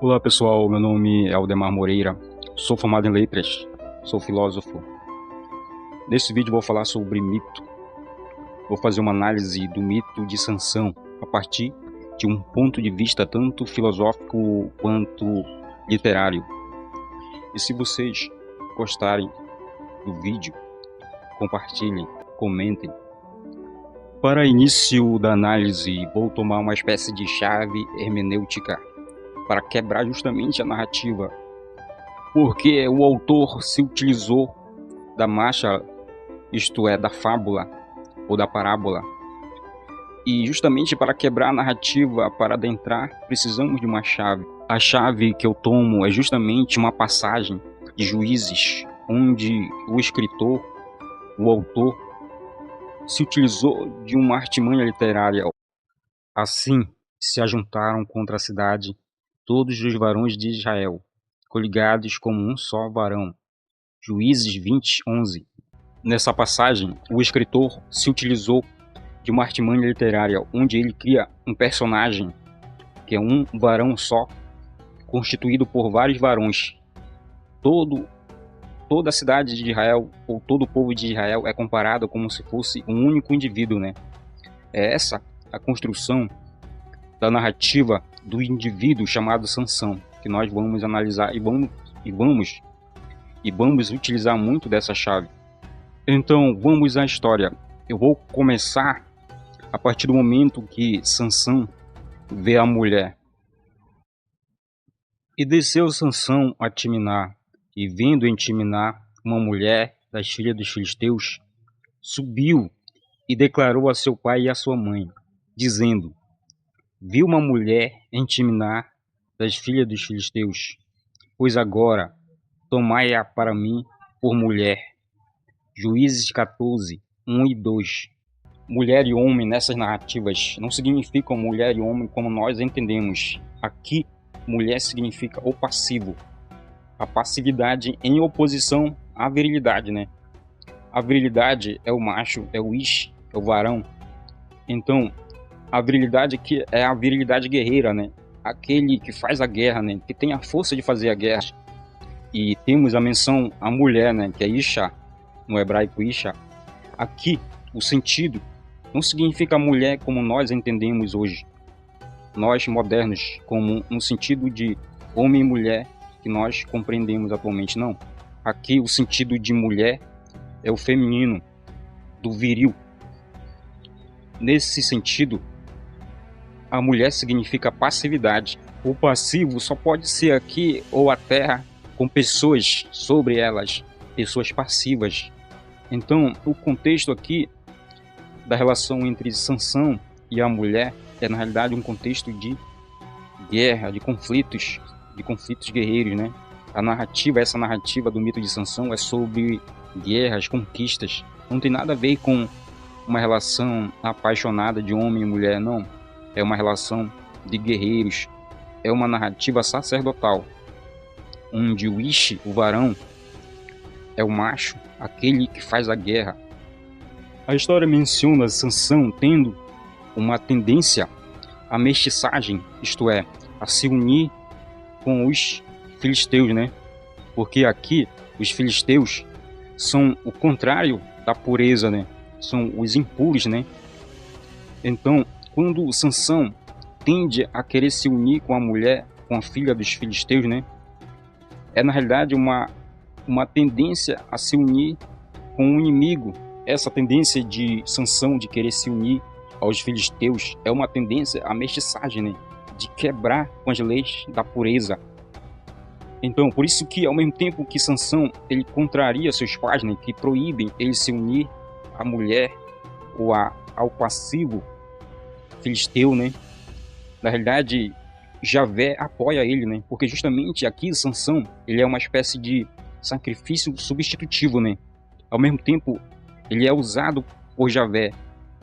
Olá pessoal, meu nome é Aldemar Moreira, sou formado em letras, sou filósofo. Nesse vídeo vou falar sobre mito. Vou fazer uma análise do mito de Sansão a partir de um ponto de vista tanto filosófico quanto literário. E se vocês gostarem do vídeo, compartilhem, comentem. Para início da análise, vou tomar uma espécie de chave hermenêutica para quebrar justamente a narrativa, porque o autor se utilizou da marcha, isto é, da fábula ou da parábola, e justamente para quebrar a narrativa, para adentrar, precisamos de uma chave. A chave que eu tomo é justamente uma passagem de Juízes, onde o escritor, o autor, se utilizou de uma artimanha literária. Assim se ajuntaram contra a cidade todos os varões de Israel, coligados como um só varão. Juízes 20:11. Nessa passagem, o escritor se utilizou de uma artimanha literária, onde ele cria um personagem que é um varão só, constituído por vários varões. Toda a cidade de Israel, ou todo o povo de Israel, é comparado como se fosse um único indivíduo, né? É essa a construção da narrativa do indivíduo chamado Sansão, que nós vamos analisar e vamos utilizar muito dessa chave. Então, vamos à história. Eu vou começar a partir do momento que Sansão vê a mulher. E desceu Sansão a Timná, e vendo em Timná uma mulher das filhas dos filisteus, subiu e declarou a seu pai e a sua mãe, dizendo: vi uma mulher em Timná das filhas dos filisteus, pois agora tomai-a para mim por mulher. Juízes 14:1 e 2. Mulher e homem nessas narrativas não significam mulher e homem como nós entendemos. Aqui, mulher significa o passivo, a passividade em oposição à virilidade, né? A virilidade é o macho, é o ish, é o varão. Então, a virilidade aqui é a virilidade guerreira, né? Aquele que faz a guerra, né? Que tem a força de fazer a guerra. E temos a menção à mulher, né? Que é Isha, no hebraico Isha. Aqui, o sentido não significa mulher como nós entendemos hoje. Nós, modernos, como no sentido de homem e mulher que nós compreendemos atualmente, não. Aqui, o sentido de mulher é o feminino, do viril. Nesse sentido, a mulher significa passividade. O passivo só pode ser aqui ou a terra com pessoas sobre elas, pessoas passivas. Então, o contexto aqui da relação entre Sansão e a mulher é na realidade um contexto de guerra, de conflitos guerreiros, né? Essa narrativa do mito de Sansão é sobre guerras, conquistas. Não tem nada a ver com uma relação apaixonada de homem e mulher, não. É uma relação de guerreiros, é uma narrativa sacerdotal, onde o Ish, o varão, é o macho, aquele que faz a guerra. A história menciona Sansão tendo uma tendência à mestiçagem, isto é, a se unir com os filisteus, né? Porque aqui os filisteus são o contrário da pureza, né? São os impuros, né? Então, quando Sansão tende a querer se unir com a mulher, com a filha dos filisteus, né? É na realidade uma tendência a se unir com um inimigo. Essa tendência de Sansão de querer se unir aos filisteus é uma tendência à mestiçagem, né? De quebrar com as leis da pureza. Então, por isso que ao mesmo tempo que Sansão ele contraria seus pais, né? Que proíbem ele se unir à mulher ou ao passivo filisteu, né? Na realidade, Javé apoia ele, né? Porque justamente aqui Sansão, ele é uma espécie de sacrifício substitutivo, né? Ao mesmo tempo, ele é usado por Javé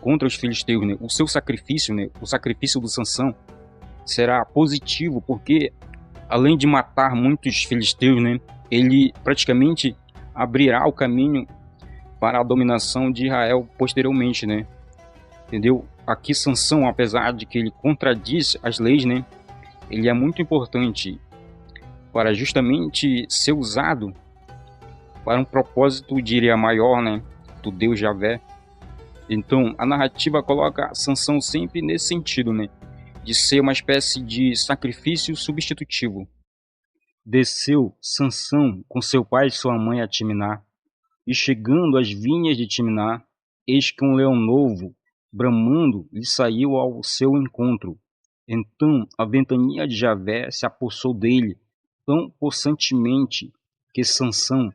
contra os filisteus, né? O seu sacrifício, né? O sacrifício do Sansão será positivo, porque além de matar muitos filisteus, né? Ele praticamente abrirá o caminho para a dominação de Israel posteriormente, né? Entendeu? Aqui Sansão, apesar de que ele contradiz as leis, né? Ele é muito importante para justamente ser usado para um propósito, diria, maior, né, do Deus Javé. Então, a narrativa coloca Sansão sempre nesse sentido, né, de ser uma espécie de sacrifício substitutivo. Desceu Sansão com seu pai e sua mãe a Timná, e chegando às vinhas de Timná, eis que um leão novo, bramando, lhe saiu ao seu encontro. Então a ventania de Javé se apossou dele tão possantemente que Sansão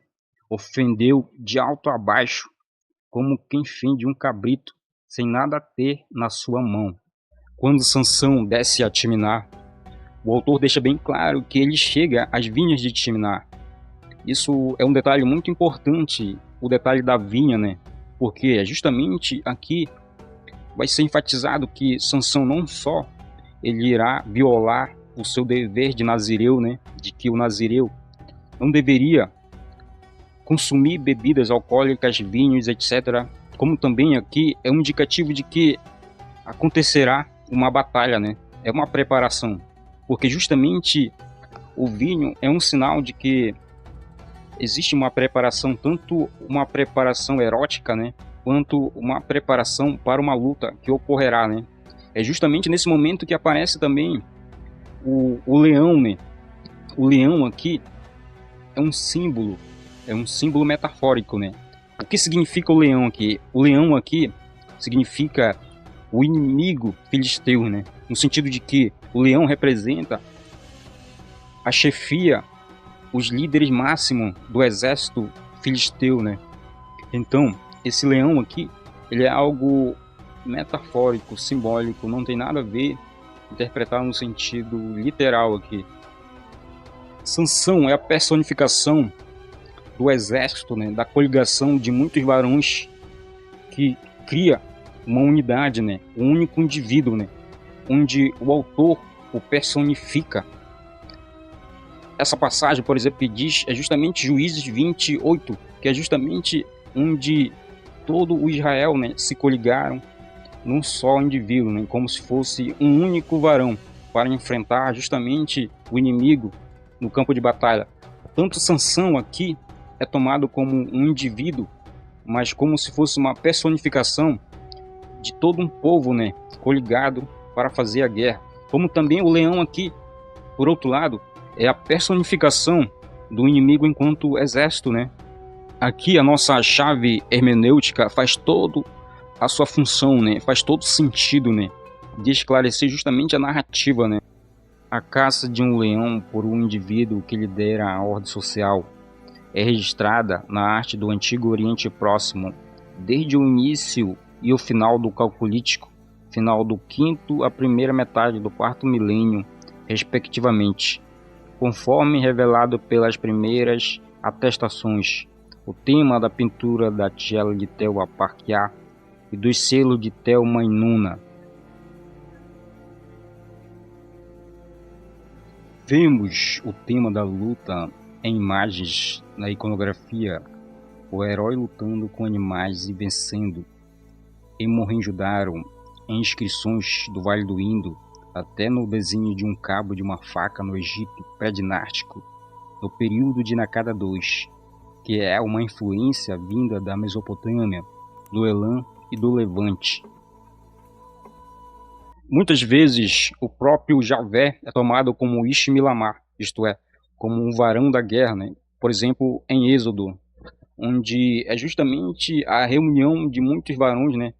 ofendeu de alto a baixo, como quem fende um cabrito, sem nada ter na sua mão. Quando Sansão desce a Timná, o autor deixa bem claro que ele chega às vinhas de Timná. Isso é um detalhe muito importante, o detalhe da vinha, né? Porque é justamente aqui vai ser enfatizado que Sansão não só ele irá violar o seu dever de nazireu, né? De que o nazireu não deveria consumir bebidas alcoólicas, vinhos, etc. Como também aqui é um indicativo de que acontecerá uma batalha, né? É uma preparação, porque justamente o vinho é um sinal de que existe uma preparação, tanto uma preparação erótica, né, quanto uma preparação para uma luta que ocorrerá, né. É justamente nesse momento que aparece também o leão, né. O leão aqui é um símbolo metafórico, né. O que significa o leão aqui? O leão aqui significa o inimigo filisteu, né, no sentido de que o leão representa a chefia, os líderes máximos do exército filisteu, né? Então, esse leão aqui, ele é algo metafórico, simbólico, não tem nada a ver interpretar no sentido literal aqui. Sansão é a personificação do exército, né? Da coligação de muitos varões que cria uma unidade, né? Um único indivíduo, né? Onde o autor o personifica. Essa passagem, por exemplo, que diz, é justamente Juízes 28, que é justamente onde todo o Israel, né, se coligaram num só indivíduo, né, como se fosse um único varão, para enfrentar justamente o inimigo no campo de batalha. Tanto Sansão aqui é tomado como um indivíduo, mas como se fosse uma personificação de todo um povo, né, coligado para fazer a guerra. Como também o leão aqui, por outro lado, é a personificação do inimigo enquanto exército, né? Aqui a nossa chave hermenêutica faz todo a sua função, né? Faz todo sentido, né? De esclarecer justamente a narrativa, né? A caça de um leão por um indivíduo que lidera a ordem social é registrada na arte do Antigo Oriente Próximo, desde o início e o final do Calcolítico, final do quinto à primeira metade do quarto milênio, respectivamente. Conforme revelado pelas primeiras atestações, o tema da pintura da tigela de Tel Aparquiá e dos selos de Tel Mainuna. Vemos o tema da luta em imagens na iconografia, o herói lutando com animais e vencendo. Em Mohenjo-Daro, em inscrições do Vale do Indo, até no desenho de um cabo de uma faca no Egito pré-dinástico, no período de Nakada II, que é uma influência vinda da Mesopotâmia, do Elam e do Levante. Muitas vezes o próprio Javé é tomado como Ish-Milamar, isto é, como um varão da guerra, né? Por exemplo, em Êxodo, onde é justamente a reunião de muitos varões, né?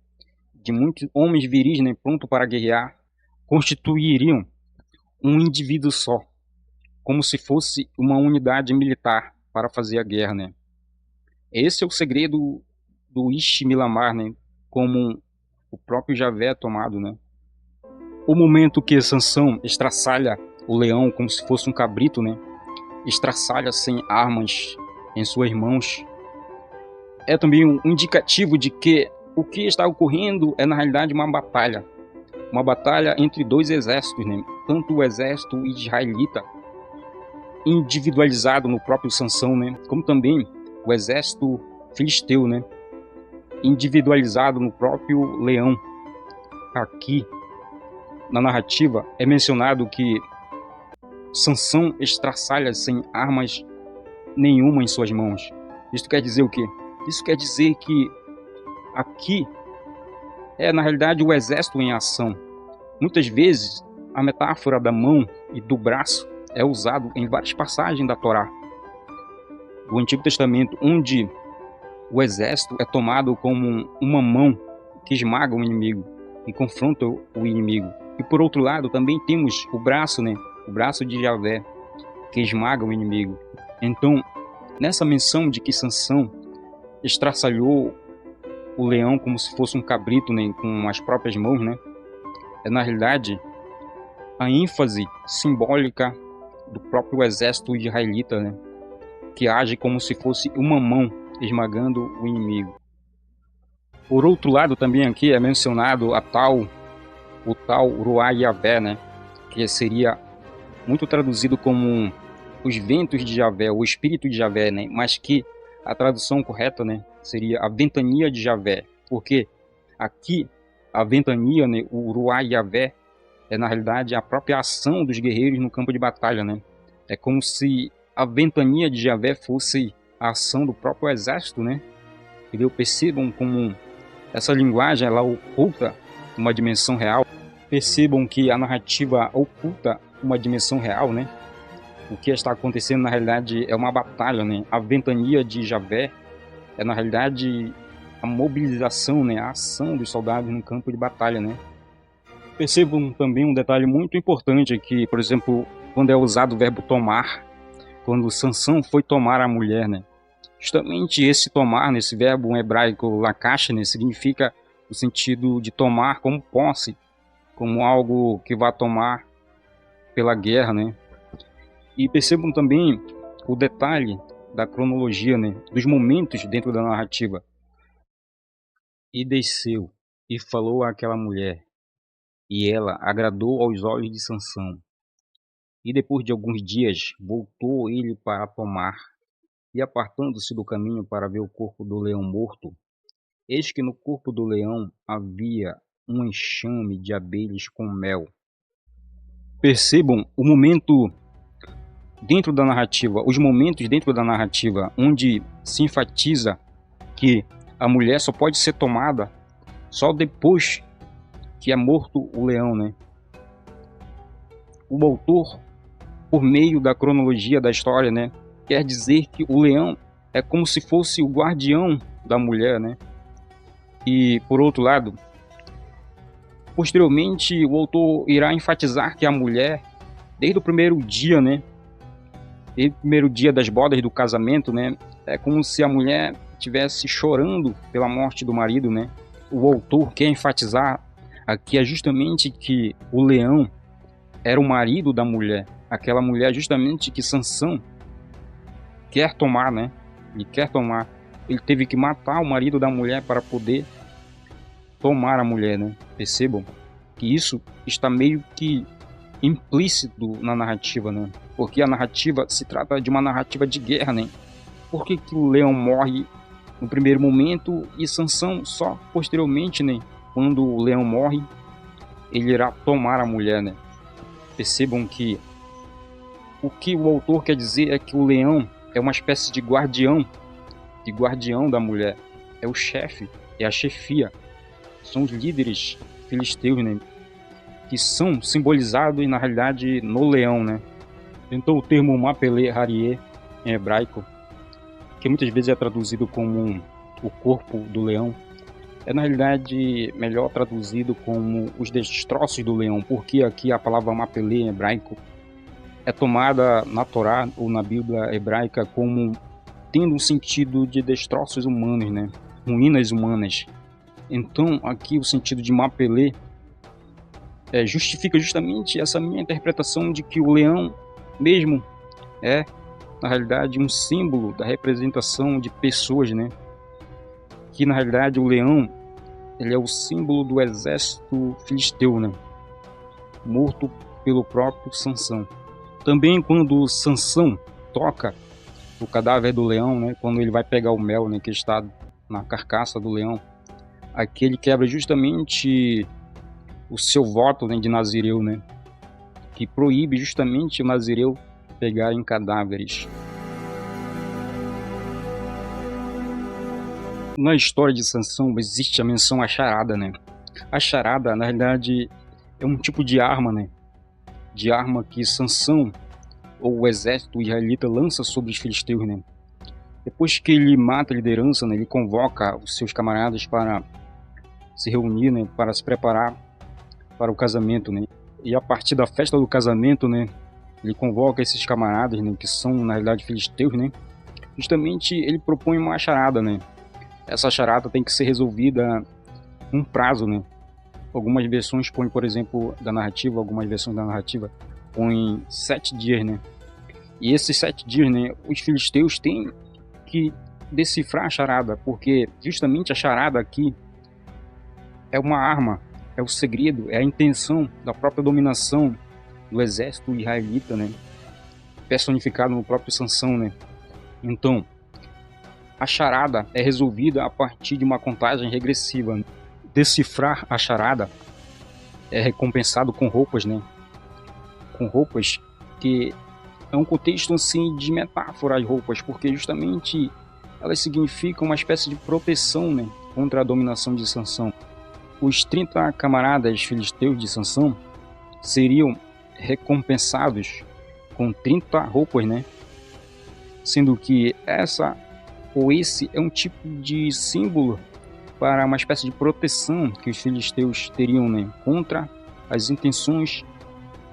De muitos homens viris, né? Pronto para guerrear, constituiriam um indivíduo só, como se fosse uma unidade militar para fazer a guerra, né? Esse é o segredo do Ish-Milamar, né? Como o próprio Javé é tomado, né? O momento que Sansão estraçalha o leão como se fosse um cabrito, né? Estraçalha sem armas em suas mãos, é também um indicativo de que o que está ocorrendo é na realidade uma batalha entre dois exércitos, né? Tanto o exército israelita, individualizado no próprio Sansão, né? Como também o exército filisteu, né? Individualizado no próprio leão. Aqui, na narrativa, é mencionado que Sansão estraçalha sem armas nenhuma em suas mãos. Isso quer dizer o quê? Isso quer dizer que aqui é, na realidade, o exército em ação. Muitas vezes, a metáfora da mão e do braço é usado em várias passagens da Torá, do Antigo Testamento, onde o exército é tomado como uma mão que esmaga o inimigo e confronta o inimigo. E por outro lado, também temos o braço, né? O braço de Javé, que esmaga o inimigo. Então, nessa menção de que Sansão estraçalhou o leão como se fosse um cabrito, né, com as próprias mãos, né, é na realidade a ênfase simbólica do próprio exército israelita, né, que age como se fosse uma mão esmagando o inimigo. Por outro lado, também aqui é mencionado o tal Ruá Yavé, né, que seria muito traduzido como os ventos de Javé, o espírito de Javé, né, mas que a tradução correta, né, seria a ventania de Javé, porque aqui a ventania, né, o Ruá Yavé, é na realidade a própria ação dos guerreiros no campo de batalha, né? É como se a ventania de Javé fosse a ação do próprio exército, né? Entendeu? Percebam como essa linguagem ela oculta uma dimensão real. Percebam que a narrativa oculta uma dimensão real, né? O que está acontecendo na realidade é uma batalha, né? A ventania de Javé é na realidade a mobilização, né? A ação dos soldados no campo de batalha, né? Percebam também um detalhe muito importante aqui, por exemplo, quando é usado o verbo tomar, quando Sansão foi tomar a mulher, né? Justamente esse tomar, nesse verbo hebraico lakash, né, significa o sentido de tomar como posse, como algo que vai tomar pela guerra, né? E percebam também o detalhe da cronologia, né, dos momentos dentro da narrativa. E desceu e falou àquela mulher, e ela agradou aos olhos de Sansão. E depois de alguns dias voltou ele para tomar, e apartando-se do caminho para ver o corpo do leão morto, eis que no corpo do leão havia um enxame de abelhas com mel. Percebam o momento dentro da narrativa, os momentos dentro da narrativa onde se enfatiza que a mulher só pode ser tomada só depois que é morto o leão, né? O autor, por meio da cronologia da história, né, quer dizer que o leão é como se fosse o guardião da mulher, né? E por outro lado, posteriormente o autor irá enfatizar que a mulher, desde o primeiro dia, né, desde o primeiro dia das bodas do casamento, né, é como se a mulher estivesse chorando pela morte do marido, né? O autor quer enfatizar aqui é justamente que o leão era o marido da mulher, aquela mulher justamente que Sansão quer tomar, né? Ele quer tomar. Ele teve que matar o marido da mulher para poder tomar a mulher, né? Percebam que isso está meio que implícito na narrativa, né? Porque a narrativa se trata de uma narrativa de guerra, né? Por que que o leão morre no primeiro momento e Sansão só posteriormente, né? Quando o leão morre, ele irá tomar a mulher, né? Percebam que o autor quer dizer é que o leão é uma espécie de guardião da mulher. É o chefe, é a chefia. São os líderes filisteus, né? Que são simbolizados na realidade no leão, né? Então o termo Mapele Harie em hebraico, que muitas vezes é traduzido como o corpo do leão, é na realidade melhor traduzido como os destroços do leão, porque aqui a palavra Mapele em hebraico é tomada na Torá ou na Bíblia hebraica como tendo um sentido de destroços humanos, né? Ruínas humanas. Então aqui o sentido de Mapele justifica justamente essa minha interpretação de que o leão mesmo é, na realidade, um símbolo da representação de pessoas, né? Que na realidade o leão ele é o símbolo do exército filisteu, né? Morto pelo próprio Sansão. Também quando Sansão toca o cadáver do leão, né? Quando ele vai pegar o mel, né? Que está na carcaça do leão, aqui ele quebra justamente o seu voto, né, de Nazireu, né? que proíbe justamente o nazireu pegar em cadáveres. Na história de Sansão existe a menção à charada, né? A charada, na realidade, é um tipo de arma, né? De arma que Sansão, ou o exército israelita, lança sobre os filisteus, né? Depois que ele mata a liderança, né, ele convoca os seus camaradas para se reunir, né, para se preparar para o casamento, né? E a partir da festa do casamento, né, ele convoca esses camaradas, né, que são na realidade filisteus, né? Justamente ele propõe uma charada, né? Essa charada tem que ser resolvida num prazo, né? Algumas versões põem, por exemplo, algumas versões da narrativa põem 7 dias, né? E esses 7 dias, né, os filisteus têm que decifrar a charada, porque justamente a charada aqui é uma arma, é o segredo, é a intenção da própria dominação do exército israelita, né? Personificado no próprio Sansão, né? Então, a charada é resolvida a partir de uma contagem regressiva. Decifrar a charada é recompensado com roupas, né? Com roupas que é um contexto assim de metáfora, as roupas, porque justamente elas significam uma espécie de proteção, né, contra a dominação de Sansão. Os 30 camaradas filisteus de Sansão seriam recompensados com 30 roupas, né? Sendo que esse é um tipo de símbolo para uma espécie de proteção que os filisteus teriam, né, contra as intenções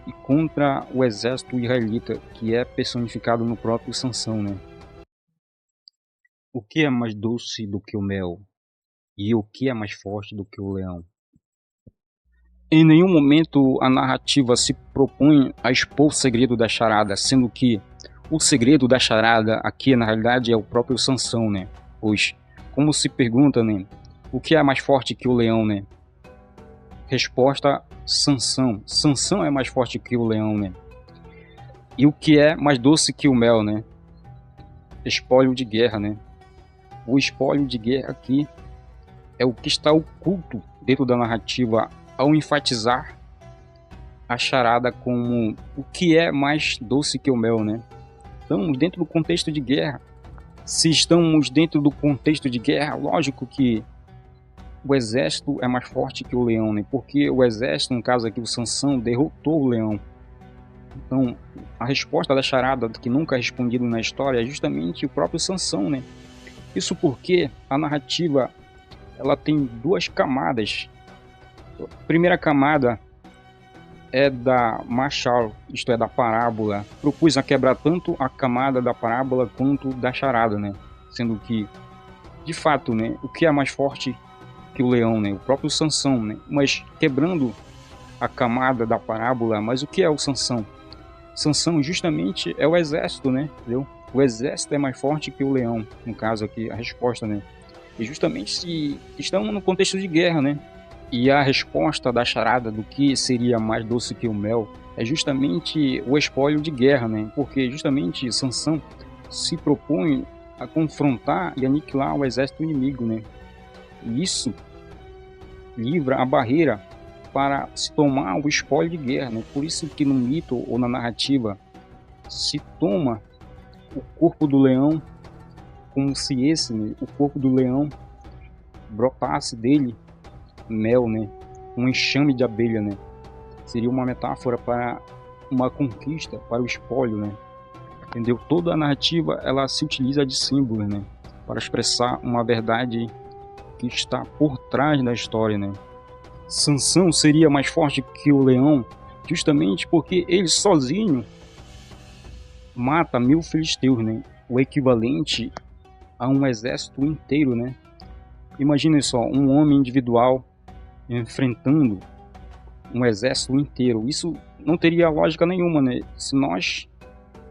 e contra o exército israelita, que é personificado no próprio Sansão, né? O que é mais doce do que o mel? E o que é mais forte do que o leão? Em nenhum momento a narrativa se propõe a expor o segredo da charada, sendo que o segredo da charada aqui na realidade é o próprio Sansão, né? Pois, como se pergunta, né, o que é mais forte que o leão, né? Resposta: Sansão. Sansão é mais forte que o leão, né? E o que é mais doce que o mel, né? Espólio de guerra, né? O espólio de guerra aqui é o que está oculto dentro da narrativa ao enfatizar a charada como o que é mais doce que o mel, né? Estamos dentro do contexto de guerra. Se estamos dentro do contexto de guerra, lógico que o exército é mais forte que o leão, né? Porque o exército, no caso aqui o Sansão, derrotou o leão. Então, a resposta da charada, que nunca é respondida na história, é justamente o próprio Sansão, né? Isso porque a narrativa ela tem 2 camadas. A primeira camada é da machal, isto é, da parábola. Propus a quebrar tanto a camada da parábola quanto da charada, né? Sendo que, de fato, né, o que é mais forte que o leão, né? O próprio Sansão, né? Mas quebrando a camada da parábola, mas o que é o Sansão? Sansão justamente é o exército, né? Entendeu? O exército é mais forte que o leão, no caso aqui, a resposta, né? E justamente se estamos no contexto de guerra, né? E a resposta da charada do que seria mais doce que o mel é justamente o espólio de guerra, né? Porque justamente Sansão se propõe a confrontar e aniquilar o exército inimigo, né? E isso livra a barreira para se tomar o espólio de guerra, né? Por isso que no mito ou na narrativa se toma o corpo do leão como se né, o corpo do leão, brotasse dele mel, né? Um enxame de abelha, né? Seria uma metáfora para uma conquista, para o espólio, né? Entendeu? Toda a narrativa ela se utiliza de símbolos, né? Para expressar uma verdade que está por trás da história, né? Sansão seria mais forte que o leão justamente porque ele sozinho mata 1000 filisteus, né? O equivalente a um exército inteiro, né? Imagine só, um homem individual enfrentando um exército inteiro. Isso não teria lógica nenhuma, né? Se nós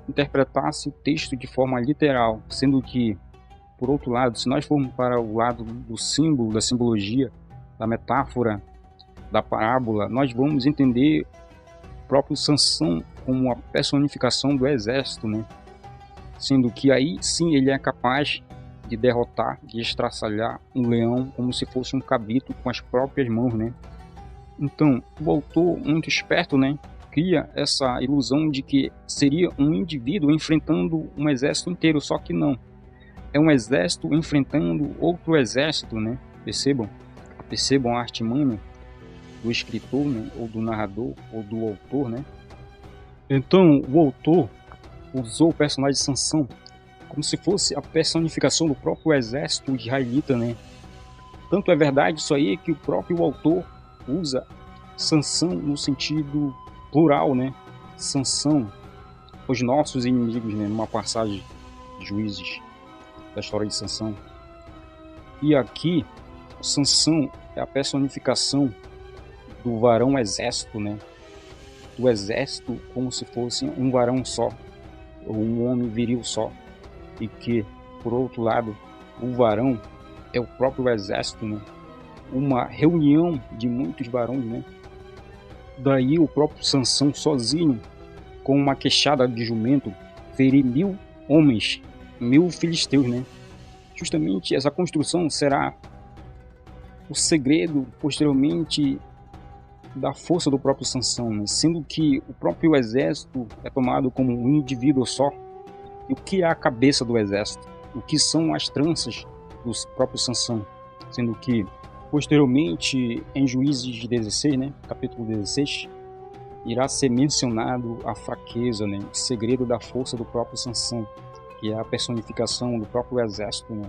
interpretasse o texto de forma literal, sendo que, por outro lado, se nós formos para o lado do símbolo, da simbologia, da metáfora, da parábola, nós vamos entender o próprio Sansão como a personificação do exército, né? Sendo que aí sim ele é capaz de derrotar, de estraçalhar um leão como se fosse um cabrito com as próprias mãos, né? Então, o autor, muito esperto, né, cria essa ilusão de que seria um indivíduo enfrentando um exército inteiro, só que não. É um exército enfrentando outro exército, né? Percebam a artimanha do escritor, né? Ou do narrador, ou do autor, né? Então, o autor usou o personagem Sansão como se fosse a personificação do próprio exército israelita, né? Tanto é verdade isso aí que o próprio autor usa Sansão no sentido plural, né? Sansão, os nossos inimigos, né? Numa passagem de Juízes, da história de Sansão. E aqui, Sansão é a personificação do varão exército, né? Do exército como se fosse um varão só, ou um homem viril só. E que, por outro lado, o varão é o próprio exército, né? Uma reunião de muitos varões, né? Daí o próprio Sansão sozinho, com uma queixada de jumento, ferir 1000 homens, 1000 filisteus, né? Justamente essa construção será o segredo, posteriormente, da força do próprio Sansão, né? Sendo que o próprio exército é tomado como um indivíduo só. E o que é a cabeça do exército? O que são as tranças do próprio Sansão? Sendo que, posteriormente, em Juízes 16, né, capítulo 16, irá ser mencionado a fraqueza, né, o segredo da força do próprio Sansão, que é a personificação do próprio exército, né,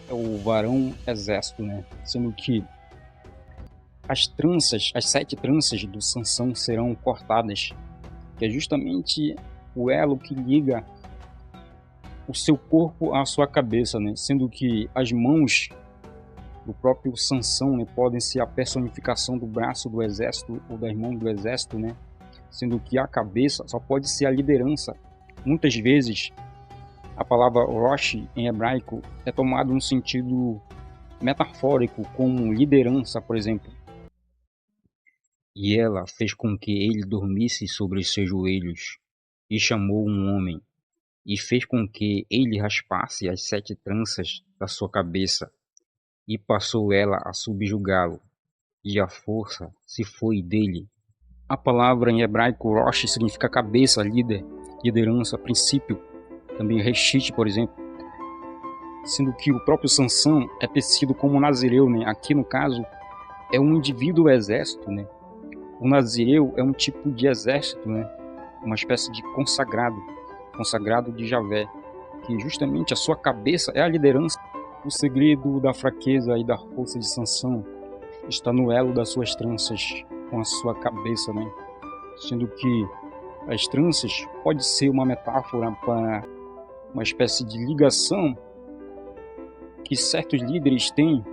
é o varão exército, né, sendo que as tranças, as 7 tranças do Sansão serão cortadas, que é justamente o elo que liga o seu corpo à sua cabeça, né, sendo que as mãos do próprio Sansão, né, podem ser a personificação do braço do exército ou das mãos do exército, né, sendo que a cabeça só pode ser a liderança. Muitas vezes a palavra Rosh em hebraico é tomada no sentido metafórico, como liderança, por exemplo. E ela fez com que ele dormisse sobre os seus joelhos, e chamou um homem, e fez com que ele raspasse as 7 tranças da sua cabeça, e passou ela a subjugá-lo, e a força se foi dele. A palavra em hebraico Rosh significa cabeça, líder, liderança, princípio, também Reshit, por exemplo, sendo que o próprio Sansão é tecido como nazireu, né? Aqui no caso é um indivíduo exército, né? O nazireu é um tipo de exército, né? Uma espécie de consagrado de Javé, que justamente a sua cabeça é a liderança. O segredo da fraqueza e da força de Sansão está no elo das suas tranças com a sua cabeça, né? Sendo que as tranças pode ser uma metáfora para uma espécie de ligação que certos líderes têm,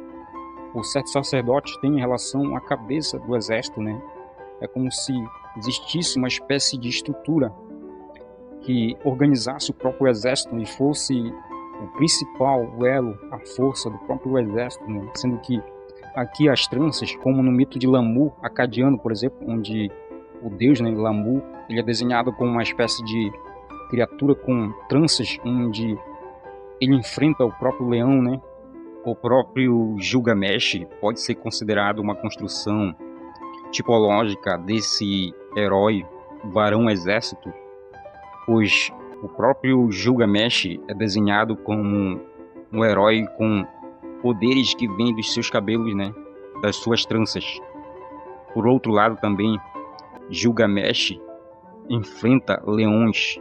ou certos sacerdotes têm em relação à cabeça do exército, né? É como se existisse uma espécie de estrutura que organizasse o próprio exército e fosse o principal, o elo, a força do próprio exército, né? Sendo que aqui as tranças, como no mito de Lamu acadiano, por exemplo, onde o deus, né, Lamu, ele é desenhado como uma espécie de criatura com tranças, onde ele enfrenta o próprio leão, né? O próprio Gilgamesh pode ser considerado uma construção tipológica desse herói varão exército, pois o próprio Gilgamesh é desenhado como um herói com poderes que vêm dos seus cabelos, né, das suas tranças. Por outro lado também, Gilgamesh enfrenta leões